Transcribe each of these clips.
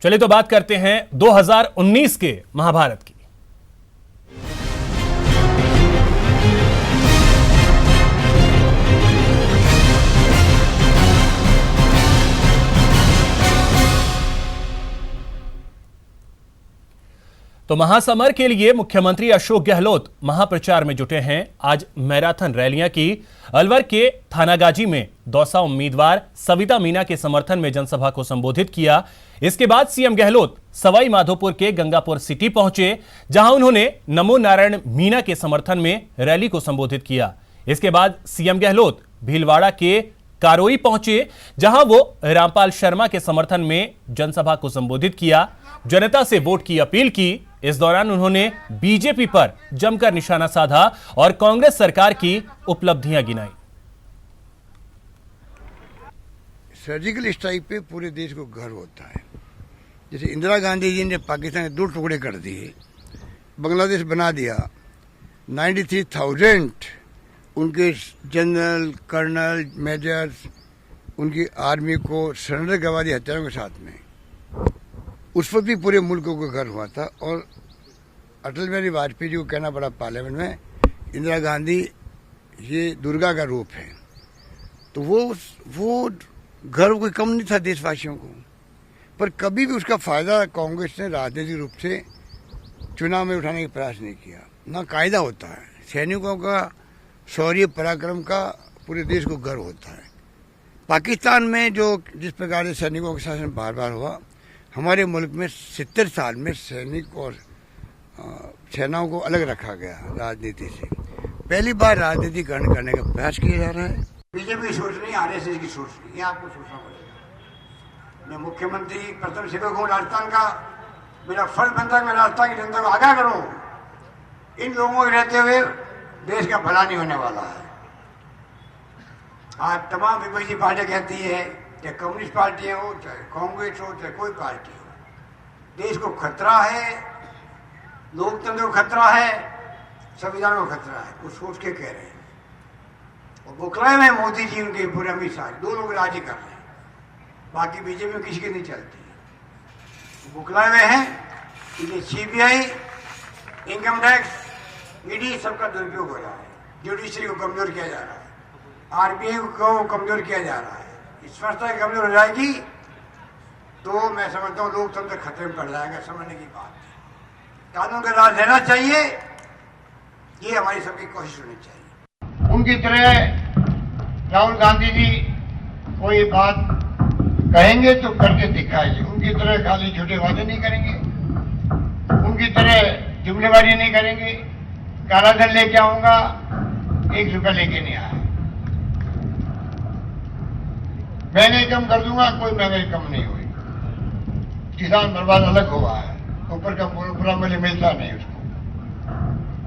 चलिए तो बात करते हैं 2019 के महाभारत की। तो महासमर के लिए मुख्यमंत्री अशोक गहलोत महाप्रचार में जुटे हैं। आज मैराथन रैलियां की। अलवर के थानागाजी में दौसा उम्मीदवार सविता मीना के समर्थन में जनसभा को संबोधित किया। इसके बाद सीएम गहलोत सवाई माधोपुर के गंगापुर सिटी पहुंचे, जहां उन्होंने नमो नारायण मीना के समर्थन में रैली को संबोधित किया। इसके बाद सीएम गहलोत भीलवाड़ा के कारोई पहुंचे, जहां वो रामपाल शर्मा के समर्थन में जनसभा को संबोधित किया, जनता से वोट की अपील की। इस दौरान उन्होंने बीजेपी पर जमकर निशाना साधा और कांग्रेस सरकार की उपलब्धियां गिनाई। सर्जिकल स्ट्राइक पे पूरे देश को गर्व होता है। जैसे इंदिरा गांधी जी ने पाकिस्तान के 2 टुकड़े कर दिए, बांग्लादेश बना दिया, 93,000 उनके जनरल, कर्नल, मेजर्स, उनकी आर्मी को सरेंडर करवा दिया हथियारों के साथ में। उस पर भी पूरे मुल्क को गर्व हुआ था। और अटल बिहारी वाजपेयी जी को कहना पड़ा पार्लियामेंट में, इंदिरा गांधी ये दुर्गा का रूप है। तो वो गर्व कोई कम नहीं था देशवासियों को। पर कभी भी उसका फायदा कांग्रेस ने राजनीतिक रूप से चुनाव में उठाने का प्रयास नहीं किया। ना कायदा होता है, सैनिकों का शौर्य पराक्रम का पूरे देश को गर्व होता है। पाकिस्तान में जो जिस प्रकार से सैनिकों के शासन बार बार हुआ, हमारे मुल्क में 70 साल में सैनिक और सेनाओं को अलग रखा गया राजनीति से। पहली बार राजनीतिकरण करने का प्रयास किया जा रहा है। बीजेपी की सोच नहीं, आरएसएस की सोच नहीं, ये आपको सोचना पड़ेगा। मैं मुख्यमंत्री प्रथम सेवक हूँ राजस्थान का, मेरा फर्ज बनता है मैं राजस्थान की जनता को आगाह करूँ। इन लोगों के रहते हुए देश का भला नहीं होने वाला है। आज तमाम विपक्षी पार्टियां कहती है, चाहे कम्युनिस्ट पार्टियां हो, चाहे कांग्रेस हो, चाहे कोई पार्टी हो, देश को खतरा है, लोकतंत्र को खतरा है, संविधान को खतरा है। वो सोच के कह रहे हैं। और बुकलाए में मोदी जी उनके पूरे अमित शाह 2 लोग राजी कर रहे हैं, बाकी बीजेपी में किसी की नहीं चलती। बुकलाए में है कि सीबीआई, इनकम टैक्स, ईडी सबका दुरुपयोग हो रहा है, जुडिशरी को कमजोर किया जा रहा है, आरबीआई को कमजोर किया जा रहा है। स्पष्टता कमजोर हो जाएगी तो मैं समझता हूँ लोकतंत्र खतरे में पड़ जाएगा। समझने की बात है, कानून का राज रहना चाहिए, ये हमारी सबकी कोशिश होनी चाहिए। उनकी तरह राहुल गांधी जी कोई बात कहेंगे तो करके दिखाएंगे। उनकी तरह खाली झूठे वादे नहीं करेंगे, उनकी तरह जुमलेबाजी नहीं करेंगे। काला धन लेके आऊंगा, 1 रुपया लेके नहीं आया। महंगाई कम कर दूंगा, कोई महंगाई कम नहीं हुई। किसान बर्बाद अलग हुआ है, ऊपर का पूरा मूल्य मिलता नहीं उसको।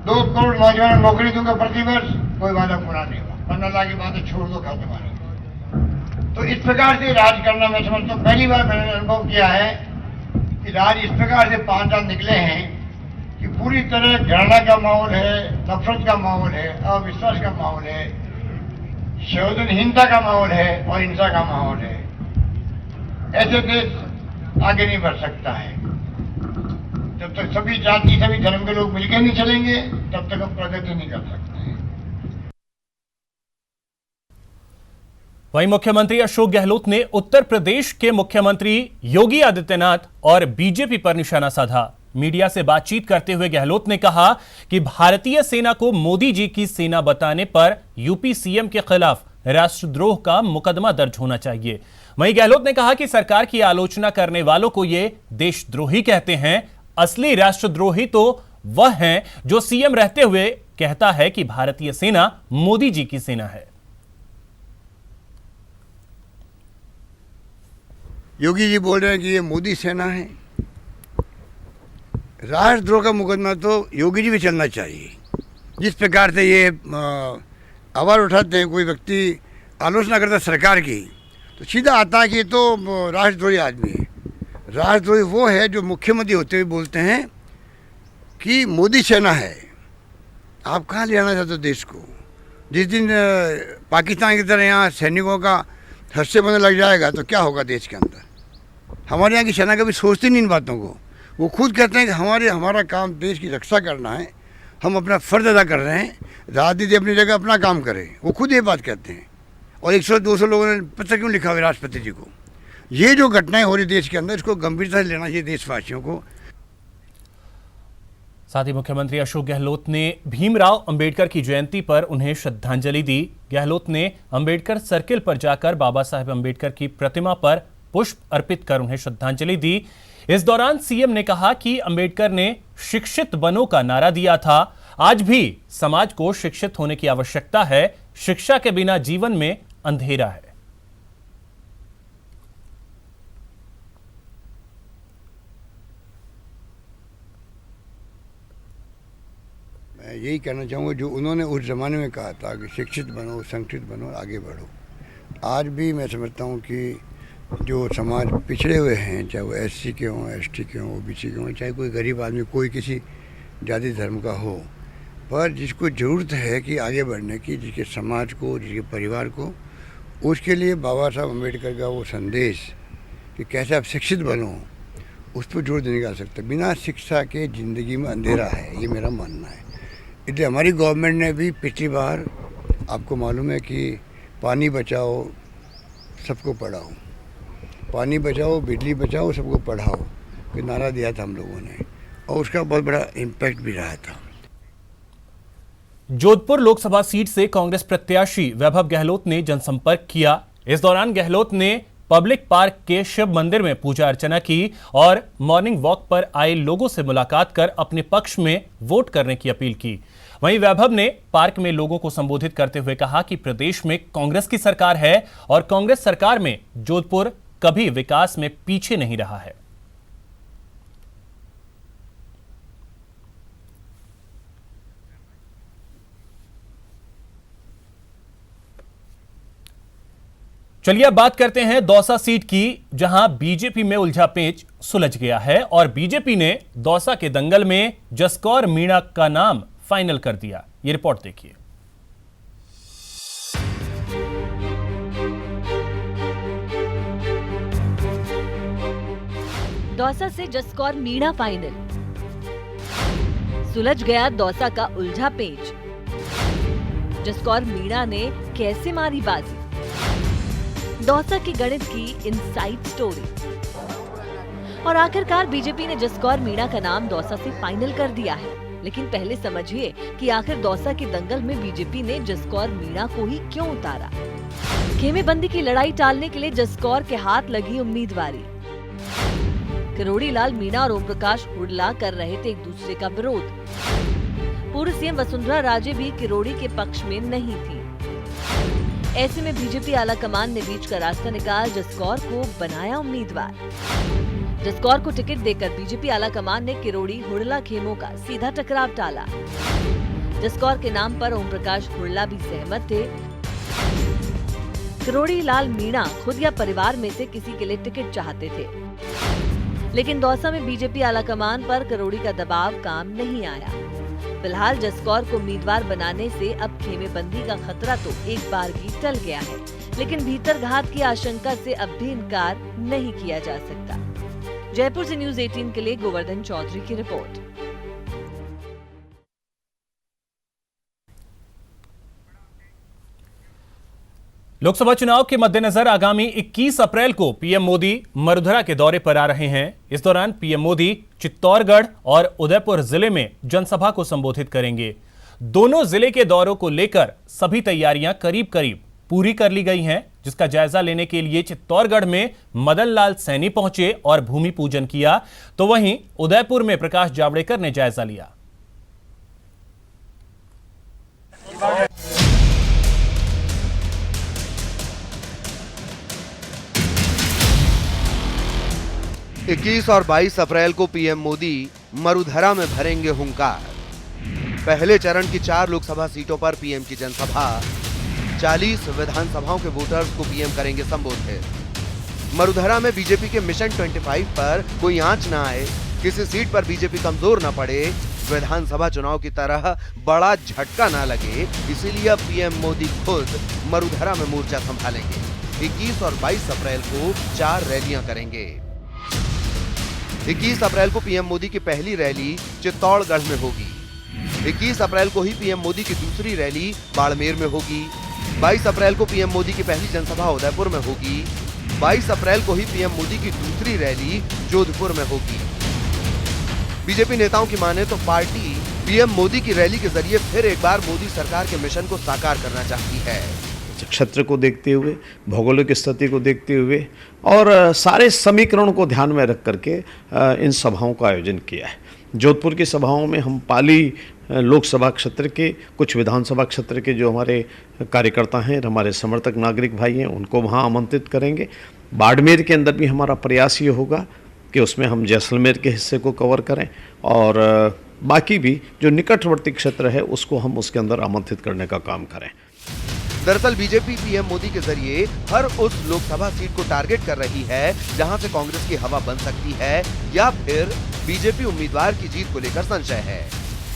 2 करोड़ नौजवान नौकरी दूंगा प्रति वर्ष, कोई वादा पूरा नहीं हुआ। 15 लाख की बातें छोड़ दो, खाते मारे। तो इस प्रकार से राज करना मैं समझता हूँ पहली बार मैंने अनुभव किया है कि राज इस प्रकार से 5 साल निकले हैं कि पूरी तरह घृणा का माहौल है, नफरत का माहौल है, अविश्वास का माहौल है, संवेदनहीनता का माहौल है और हिंसा का माहौल है। ऐसे देश आगे नहीं बढ़ सकता है। जब तक सभी जाति, सभी धर्म के लोग मिलकर नहीं चलेंगे, तब तक हम प्रगति नहीं कर सकते हैं। वहीं मुख्यमंत्री अशोक गहलोत ने उत्तर प्रदेश के मुख्यमंत्री योगी आदित्यनाथ और बीजेपी पर निशाना साधा। मीडिया से बातचीत करते हुए गहलोत ने कहा कि भारतीय सेना को मोदी जी की सेना बताने पर यूपी सीएम के खिलाफ राष्ट्रद्रोह का मुकदमा दर्ज होना चाहिए। वहीं गहलोत ने कहा कि सरकार की आलोचना करने वालों को ये देशद्रोही कहते हैं। असली राष्ट्रद्रोही तो वह हैं जो सीएम रहते हुए कहता है कि भारतीय सेना मोदी जी की सेना है। योगी जी बोल रहे हैं कि ये मोदी सेना है। राष्ट्रद्रोह का मुकदमा तो योगी जी भी चलना चाहिए। जिस प्रकार से ये आवाज उठाते हैं, कोई व्यक्ति आलोचना करता है सरकार की, तो सीधा आता है कि ये तो राष्ट्रद्रोही आदमी है। राष्ट्रद्रोही वो है जो मुख्यमंत्री होते हुए बोलते हैं कि मोदी सेना है। आप कहाँ ले आना चाहते हो देश को? जिस दिन पाकिस्तान की तरह यहाँ सैनिकों का हस्से बनने लग जाएगा तो क्या होगा देश के अंदर? हमारे यहाँ की सेना कभी सोचती नहीं इन बातों को। वो खुद कहते हैं कि हमारा काम देश की रक्षा करना है, हम अपना फ़र्ज अदा कर रहे हैं, राजनीति अपनी जगह अपना काम करे। वो खुद ये बात कहते हैं। और 100-200 लोगों ने पत्र क्यों लिखा हुआ राष्ट्रपति जी को। ये जो घटनाएं हो रही देश के अंदर, इसको गंभीरता से लेना चाहिए देशवासियों को। साथ ही मुख्यमंत्री अशोक गहलोत ने भीमराव अंबेडकर की जयंती पर उन्हें श्रद्धांजलि दी। गहलोत ने अंबेडकर सर्किल पर जाकर बाबा साहेब अंबेडकर की प्रतिमा पर पुष्प अर्पित कर उन्हें श्रद्धांजलि दी। इस दौरान सीएम ने कहा कि अंबेडकर ने शिक्षित बनो का नारा दिया था। आज भी समाज को शिक्षित होने की आवश्यकता है। शिक्षा के बिना जीवन में अंधेरा है। मैं यही कहना चाहूँगा जो उन्होंने उस ज़माने में कहा था कि शिक्षित बनो, संगठित बनो, आगे बढ़ो। आज भी मैं समझता हूँ कि जो समाज पिछड़े हुए हैं, चाहे वो एससी के हों, एसटी के हों, ओबीसी के हों, चाहे कोई गरीब आदमी, कोई किसी जाति धर्म का हो, पर जिसको ज़रूरत है कि आगे बढ़ने की, जिसके समाज को, जिसके परिवार को, उसके लिए बाबा साहब अम्बेडकर का वो संदेश कि कैसे आप शिक्षित बनो, उस पर जोर देने का आवश्यकता। बिना शिक्षा के ज़िंदगी में अंधेरा है, ये मेरा मानना है। इसलिए हमारी गवर्नमेंट ने भी पिछली बार, आपको मालूम है कि पानी बचाओ सबको पढ़ाओ, पानी बचाओ बिजली बचाओ सबको पढ़ाओ कि नारा दिया था हम लोगों ने, और उसका बहुत बड़ा इम्पैक्ट भी रहा था। जोधपुर लोकसभा सीट से कांग्रेस प्रत्याशी वैभव गहलोत ने जनसंपर्क किया। इस दौरान गहलोत ने पब्लिक पार्क के शिव मंदिर में पूजा अर्चना की और मॉर्निंग वॉक पर आए लोगों से मुलाकात कर अपने पक्ष में वोट करने की अपील की। वहीं वैभव ने पार्क में लोगों को संबोधित करते हुए कहा कि प्रदेश में कांग्रेस की सरकार है और कांग्रेस सरकार में जोधपुर कभी विकास में पीछे नहीं रहा है। चलिए अब बात करते हैं दौसा सीट की, जहां बीजेपी में उलझा पेच सुलझ गया है और बीजेपी ने दौसा के दंगल में जसकौर मीणा का नाम फाइनल कर दिया। ये रिपोर्ट देखिए। दौसा से जसकौर मीणा फाइनल, सुलझ गया दौसा का उलझा पेच। जसकौर मीणा ने कैसे मारी बाजी, दौसा के गणित की इनसाइड स्टोरी। और आखिरकार बीजेपी ने जसकौर मीणा का नाम दौसा से फाइनल कर दिया है। लेकिन पहले समझिए कि आखिर दौसा के दंगल में बीजेपी ने जसकौर मीणा को ही क्यों उतारा। खेमेबंदी की लड़ाई टालने के लिए जसकौर के हाथ लगी उम्मीदवारी। किरोड़ी लाल मीणा और ओम प्रकाश हुडला कर रहे थे एक दूसरे का विरोध। पूर्व सीएम वसुंधरा राजे भी किरोड़ी के पक्ष में नहीं थी। ऐसे में बीजेपी आलाकमान ने बीच का रास्ता निकाल जसकौर को बनाया उम्मीदवार। जसकौर को टिकट देकर बीजेपी आलाकमान ने किरोड़ी हुडला खेमों का सीधा टकराव टाला। जसकौर के नाम पर ओम प्रकाश हुडला भी सहमत थे। किरोड़ी लाल मीणा खुद या परिवार में से किसी के लिए टिकट चाहते थे, लेकिन दौसा में बीजेपी आलाकमान पर किरोड़ी का दबाव काम नहीं आया। फिलहाल जसकौर को उम्मीदवार बनाने से अब खेमेबंदी का खतरा तो एक बार ही टल गया है, लेकिन भीतर घात की आशंका से अब भी इनकार नहीं किया जा सकता। जयपुर से न्यूज़ 18 के लिए गोवर्धन चौधरी की रिपोर्ट। लोकसभा चुनाव के मद्देनजर आगामी 21 अप्रैल को पीएम मोदी मरुधरा के दौरे पर आ रहे हैं। इस दौरान पीएम मोदी चित्तौड़गढ़ और उदयपुर जिले में जनसभा को संबोधित करेंगे। दोनों जिले के दौरों को लेकर सभी तैयारियां करीब करीब पूरी कर ली गई हैं, जिसका जायजा लेने के लिए चित्तौड़गढ़ में मदन लाल सैनी पहुंचे और भूमि पूजन किया, तो वहीं उदयपुर में प्रकाश जावड़ेकर ने जायजा लिया। इक्कीस और 22 अप्रैल को पीएम मोदी मरुधरा में भरेंगे हुंकार। पहले चरण की 4 लोकसभा सीटों पर पीएम की जनसभा, 40 विधानसभाओं के वोटर्स को पीएम करेंगे संबोधित। मरुधरा में बीजेपी के मिशन 25 पर कोई आंच ना आए, किसी सीट पर बीजेपी कमजोर न पड़े, विधानसभा चुनाव की तरह बड़ा झटका ना लगे, इसीलिए अब पीएम मोदी खुद मरुधरा में मोर्चा संभालेंगे। 21 और 22 अप्रैल को 4 रैलियां करेंगे। 21 अप्रैल को पीएम मोदी की पहली रैली चित्तौड़गढ़ में होगी। 21 अप्रैल को ही पीएम मोदी की दूसरी रैली बाड़मेर में होगी। 22 अप्रैल को पीएम मोदी की पहली जनसभा उदयपुर में होगी। 22 अप्रैल को ही पीएम मोदी की दूसरी रैली जोधपुर में होगी। बीजेपी नेताओं की माने तो पार्टी पीएम मोदी की रैली के जरिए फिर एक बार मोदी सरकार के मिशन को साकार करना चाहती है। क्षेत्र को देखते हुए, भौगोलिक स्थिति को देखते हुए और सारे समीकरणों को ध्यान में रख करके इन सभाओं का आयोजन किया है। जोधपुर की सभाओं में हम पाली लोकसभा क्षेत्र के, कुछ विधानसभा क्षेत्र के जो हमारे कार्यकर्ता हैं, हमारे समर्थक नागरिक भाई हैं, उनको वहाँ आमंत्रित करेंगे। बाड़मेर के अंदर भी हमारा प्रयास ये होगा कि उसमें हम जैसलमेर के हिस्से को कवर करें और बाकी भी जो निकटवर्ती क्षेत्र है उसको हम उसके अंदर आमंत्रित करने का काम करें। दरअसल बीजेपी पीएम मोदी के जरिए हर उस लोकसभा सीट को टारगेट कर रही है जहां से कांग्रेस की हवा बन सकती है या फिर बीजेपी उम्मीदवार की जीत को लेकर संशय है।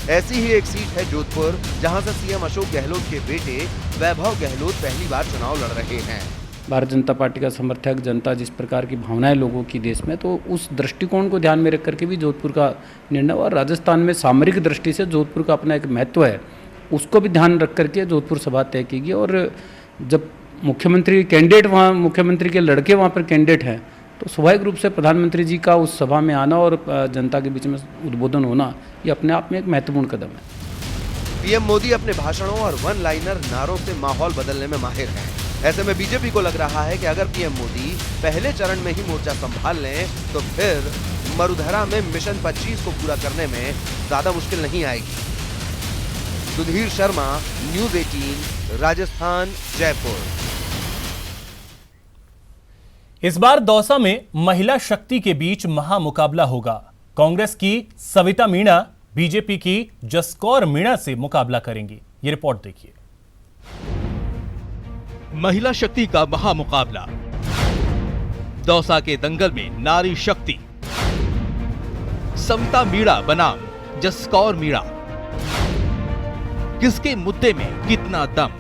ऐसी ही एक सीट है जोधपुर, जहां से सीएम अशोक गहलोत के बेटे वैभव गहलोत पहली बार चुनाव लड़ रहे हैं। भारतीय जनता पार्टी का समर्थक जनता जिस प्रकार की भावनाएं लोगों की देश में, तो उस दृष्टिकोण को ध्यान में रख करके भी जोधपुर का निर्णय, और राजस्थान में सामरिक दृष्टि से जोधपुर का अपना एक महत्व है, उसको भी ध्यान रख करके जोधपुर सभा तय की। और जब मुख्यमंत्री कैंडिडेट वहाँ, मुख्यमंत्री के लड़के वहाँ पर कैंडिडेट हैं, तो स्वाभाविक रूप से प्रधानमंत्री जी का उस सभा में आना और जनता के बीच में उद्बोधन होना, ये अपने आप में एक महत्वपूर्ण कदम है। पीएम मोदी अपने भाषणों और वन लाइनर नारों से माहौल बदलने में माहिर हैं। ऐसे में बीजेपी को लग रहा है कि अगर पीएम मोदी पहले चरण में ही मोर्चा संभाल लें तो फिर मरुधरा में मिशन 25 को पूरा करने में ज्यादा मुश्किल नहीं आएगी। सुधीर शर्मा, न्यूज़ 18, राजस्थान, जयपुर। इस बार दौसा में महिला शक्ति के बीच महामुकाबला होगा। कांग्रेस की सविता मीणा बीजेपी की जसकौर मीणा से मुकाबला करेंगी। ये रिपोर्ट देखिए। महिला शक्ति का महामुकाबला। दौसा के दंगल में नारी शक्ति। सविता मीणा बनाम जसकौर मीणा। किसके मुद्दे में कितना दम।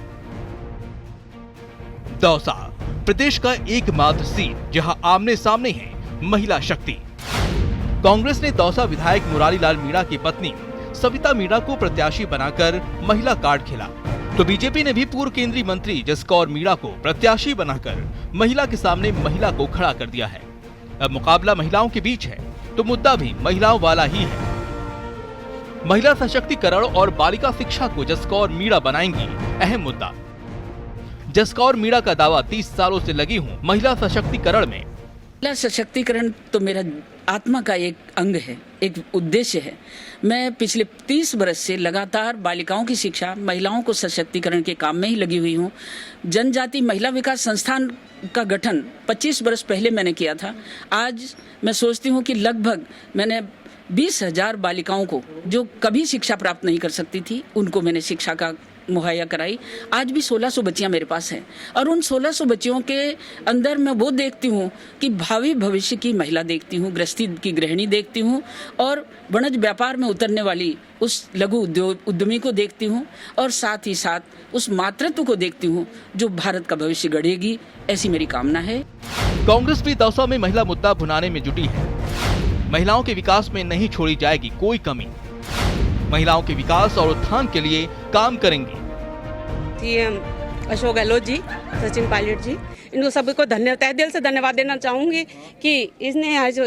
दौसा प्रदेश का एकमात्र सीट जहां आमने सामने है महिला शक्ति। कांग्रेस ने दौसा विधायक मुरारीलाल मीणा की पत्नी सविता मीणा को प्रत्याशी बनाकर महिला कार्ड खेला, तो बीजेपी ने भी पूर्व केंद्रीय मंत्री जसकौर मीणा को प्रत्याशी बनाकर महिला के सामने महिला को खड़ा कर दिया है। अब मुकाबला महिलाओं के बीच है, तो मुद्दा भी महिलाओं वाला ही है। महिला सशक्तिकरण और बालिका शिक्षा को जसकौर मीणा बनाएंगी अहम मुद्दा। जसकौर मीणा का दावा 30 सालों से लगी हूं महिला सशक्तिकरण में। महिला सशक्तिकरण तो मेरा आत्मा का एक अंग है, एक उद्देश्य है। मैं पिछले 30 वर्ष से लगातार बालिकाओं की शिक्षा, महिलाओं को सशक्तिकरण के काम में ही लगी हुई हूँ। जनजाति महिला विकास संस्थान का गठन 25 वर्ष पहले मैंने किया था। आज मैं सोचती हूँ कि लगभग मैंने 20,000 बालिकाओं को, जो कभी शिक्षा प्राप्त नहीं कर सकती थी, उनको मैंने शिक्षा का मुहैया कराई। आज भी 1600 बच्चियां मेरे पास हैं और उन 1600 बच्चियों के अंदर मैं वो देखती हूँ कि भावी भविष्य की महिला देखती हूँ, गृहस्थी की गृहिणी देखती हूँ और वणज व्यापार में उतरने वाली उस लघु उद्यमी को देखती हूँ और साथ ही साथ उस मातृत्व को देखती हूँ जो भारत का भविष्य गढ़ेगी। ऐसी मेरी कामना है। कांग्रेस भी दौसा में महिला मुद्दा भुनाने में जुटी है। महिलाओं के विकास में नहीं छोड़ी जाएगी कोई कमी। महिलाओं के विकास और उत्थान के लिए काम करेंगे। सीएम अशोक गहलोत जी, सचिन पायलट जी, इनको सभी को तहे दिल से धन्यवाद देना चाहूंगी कि इसने आज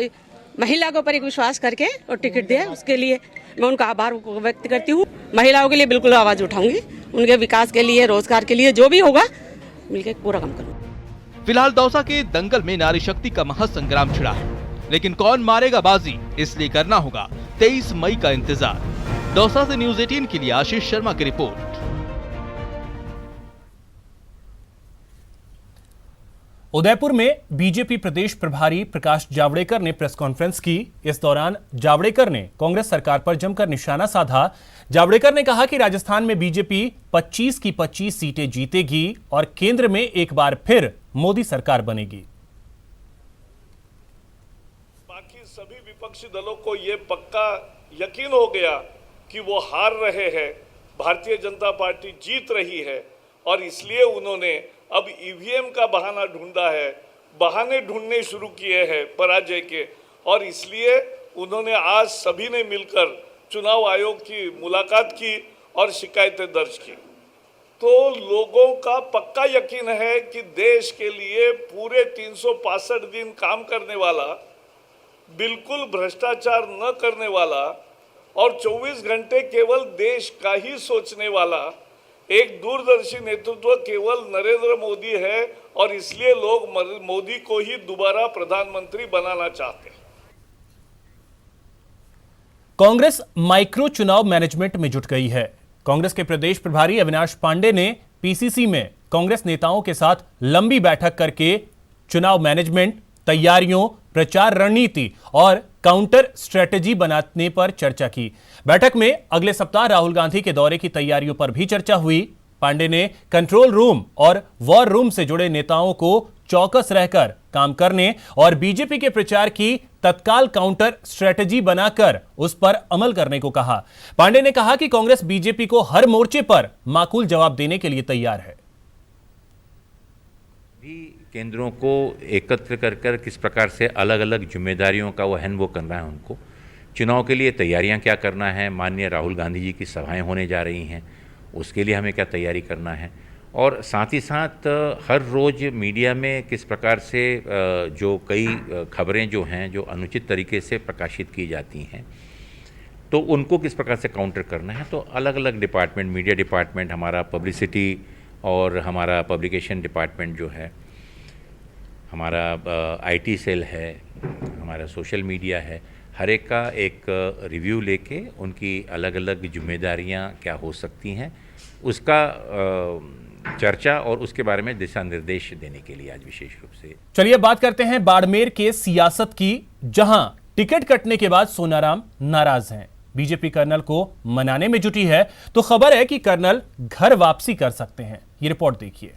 महिला के ऊपर एक विश्वास करके और टिकट दिया, उसके लिए मैं उनका आभार व्यक्त करती हूँ। महिलाओं के लिए बिल्कुल आवाज उठाऊंगी, उनके विकास के लिए, रोजगार के लिए, जो भी होगा मिलकर पूरा काम करूँगी। फिलहाल दौसा के दंगल में नारी शक्ति का महासंग्राम छिड़ा है, लेकिन कौन मारेगा बाजी, इसलिए करना होगा 23 मई का इंतजार। दौसा से न्यूज़ 18 के लिए आशीष शर्मा की रिपोर्ट। उदयपुर में बीजेपी प्रदेश प्रभारी प्रकाश जावड़ेकर ने प्रेस कॉन्फ्रेंस की। इस दौरान जावड़ेकर ने कांग्रेस सरकार पर जमकर निशाना साधा। जावड़ेकर ने कहा कि राजस्थान में बीजेपी 25 की 25 सीटें जीतेगी और केंद्र में एक बार फिर मोदी सरकार बनेगी। बाकी सभी विपक्षी दलों को ये पक्का यकीन हो गया कि वो हार रहे हैं, भारतीय जनता पार्टी जीत रही है और इसलिए उन्होंने अब ईवीएम का बहाना ढूंढा है, बहाने ढूंढने शुरू किए हैं पराजय के, और इसलिए उन्होंने आज सभी ने मिलकर चुनाव आयोग की मुलाकात की और शिकायतें दर्ज की। तो लोगों का पक्का यकीन है कि देश के लिए पूरे 365 दिन काम करने वाला, बिल्कुल भ्रष्टाचार न करने वाला और 24 घंटे केवल देश का ही सोचने वाला एक दूरदर्शी नेतृत्व केवल नरेंद्र मोदी है और इसलिए लोग मोदी को ही दोबारा प्रधानमंत्री बनाना चाहते हैं। कांग्रेस माइक्रो चुनाव मैनेजमेंट में जुट गई है। कांग्रेस के प्रदेश प्रभारी अविनाश पांडे ने पीसीसी में कांग्रेस नेताओं के साथ लंबी बैठक करके चुनाव मैनेजमेंट, तैयारियों, प्रचार रणनीति और काउंटर स्ट्रेटजी बनाने पर चर्चा की। बैठक में अगले सप्ताह राहुल गांधी के दौरे की तैयारियों पर भी चर्चा हुई। पांडे ने कंट्रोल रूम और वॉर रूम से जुड़े नेताओं को चौकस रहकर काम करने और बीजेपी के प्रचार की तत्काल काउंटर स्ट्रेटजी बनाकर उस पर अमल करने को कहा। पांडे ने कहा कि कांग्रेस बीजेपी को हर मोर्चे पर माकूल जवाब देने के लिए तैयार है। भी केंद्रों को एकत्र कर किस प्रकार से अलग अलग जिम्मेदारियों का वो करना है, उनको चुनाव के लिए तैयारियां क्या करना है, माननीय राहुल गांधी जी की सभाएं होने जा रही हैं, उसके लिए हमें क्या तैयारी करना है, और साथ ही साथ हर रोज़ मीडिया में किस प्रकार से जो कई खबरें जो हैं जो अनुचित तरीके से प्रकाशित की जाती हैं, तो उनको किस प्रकार से काउंटर करना है। तो अलग अलग डिपार्टमेंट, मीडिया डिपार्टमेंट, हमारा पब्लिसिटी और हमारा पब्लिकेशन डिपार्टमेंट जो है, हमारा आईटी सेल है, हमारा सोशल मीडिया है, हर एक का एक रिव्यू लेके उनकी अलग अलग जिम्मेदारियां क्या हो सकती हैं उसका चर्चा और उसके बारे में दिशा निर्देश देने के लिए आज विशेष रूप से। चलिए बात करते हैं बाड़मेर के सियासत की, जहां टिकट कटने के बाद सोनाराम नाराज हैं। बीजेपी कर्नल को मनाने में जुटी है, तो खबर है कि कर्नल घर वापसी कर सकते हैं। ये रिपोर्ट देखिए।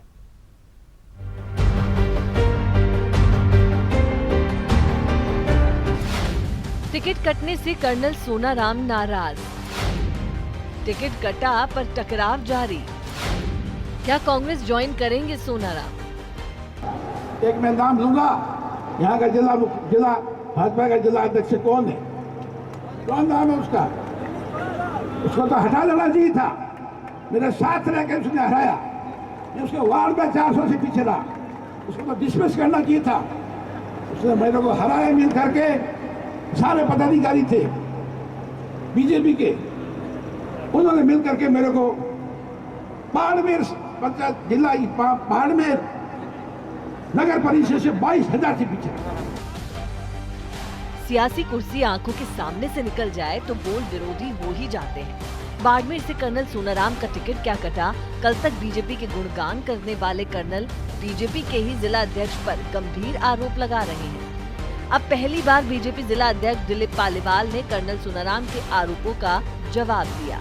टिकट कटने से कर्नल सोनाराम नाराज। टिकट कटा पर टकराव जारी। क्या कांग्रेस ज्वाइन करेंगे सोनाराम? एक मैं नाम लूंगा, यहाँ का जिला भाजपा का जिला अध्यक्ष कौन है, कौन नाम है उसका? उसको तो हटा देना चाहिए था। मेरे साथ रहकर उसने हराया, उसके वार्ड में 400 से पीछे रहा, उसको तो डिसमिस करना चाहिए था। उसने मेरे को हराया, मिल करके सारे पदाधिकारी थे बीजेपी के, उन्होंने मिल करके मेरे को बाड़मेर पंचायत जिला बाड़मेर नगर परिषद से 22,000 से पीछे। सियासी कुर्सी आंखों के सामने से निकल जाए तो बोल विरोधी हो ही जाते हैं। बाड़मेर से कर्नल सोनाराम का टिकट क्या कटा? कल तक बीजेपी के गुणगान करने वाले कर्नल बीजेपी के ही जिला अध्यक्ष पर गंभीर आरोप लगा रहे हैं। अब पहली बार बीजेपी जिला अध्यक्ष दिलीप पालीवाल ने कर्नल सोनाराम के आरोपों का जवाब दिया।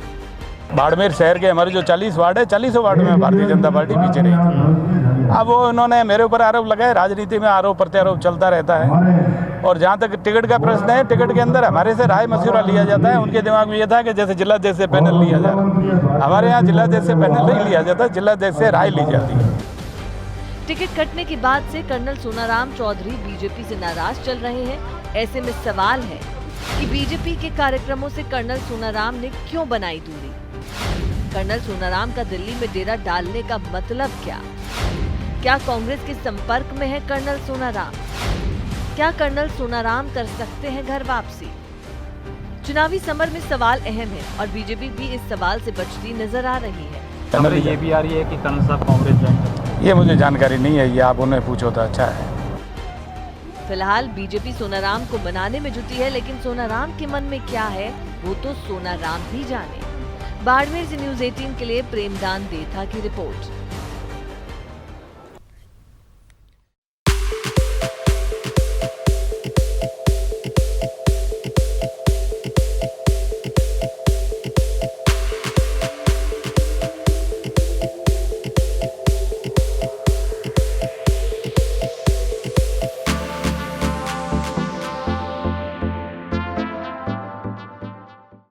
बाड़मेर शहर के हमारे जो 40 वार्ड है, 40 वार्ड में भारतीय जनता पार्टी पीछे रही थी। अब वो उन्होंने मेरे ऊपर आरोप लगाए। राजनीति में आरोप प्रत्यारोप चलता रहता है, और जहाँ तक टिकट का प्रश्न है, टिकट के अंदर हमारे से राय मशवरा लिया जाता है। उनके दिमाग में ये था कि जैसे जिला अध्यक्ष से पैनल लिया जा रहा, हमारे यहाँ जिला अध्यक्ष से पैनल नहीं लिया जाता, जिला अध्यक्ष से राय ली जाती है। टिकट कटने के बाद से कर्नल सोनाराम चौधरी बीजेपी से नाराज चल रहे हैं। ऐसे में सवाल है कि बीजेपी के कार्यक्रमों से कर्नल सोनाराम ने क्यों बनाई दूरी? कर्नल सोनाराम का दिल्ली में डेरा डालने का मतलब क्या? क्या कांग्रेस के संपर्क में है कर्नल सोनाराम? क्या कर्नल सोनाराम कर सकते हैं घर वापसी? चुनावी समर में सवाल अहम है और बीजेपी भी इस सवाल से बचती नजर आ रही है। ये भी आ रही है कि कर्नल साहब कांग्रेस ज्वाइन करें। ये मुझे जानकारी नहीं है, ये आप उन्हें पूछो तो अच्छा है। फिलहाल बीजेपी सोनाराम को मनाने में जुटी है, लेकिन सोनाराम के मन में क्या है वो तो सोनाराम ही जाने। बाड़मेर से न्यूज़ 18 के लिए प्रेमदान देथा की रिपोर्ट।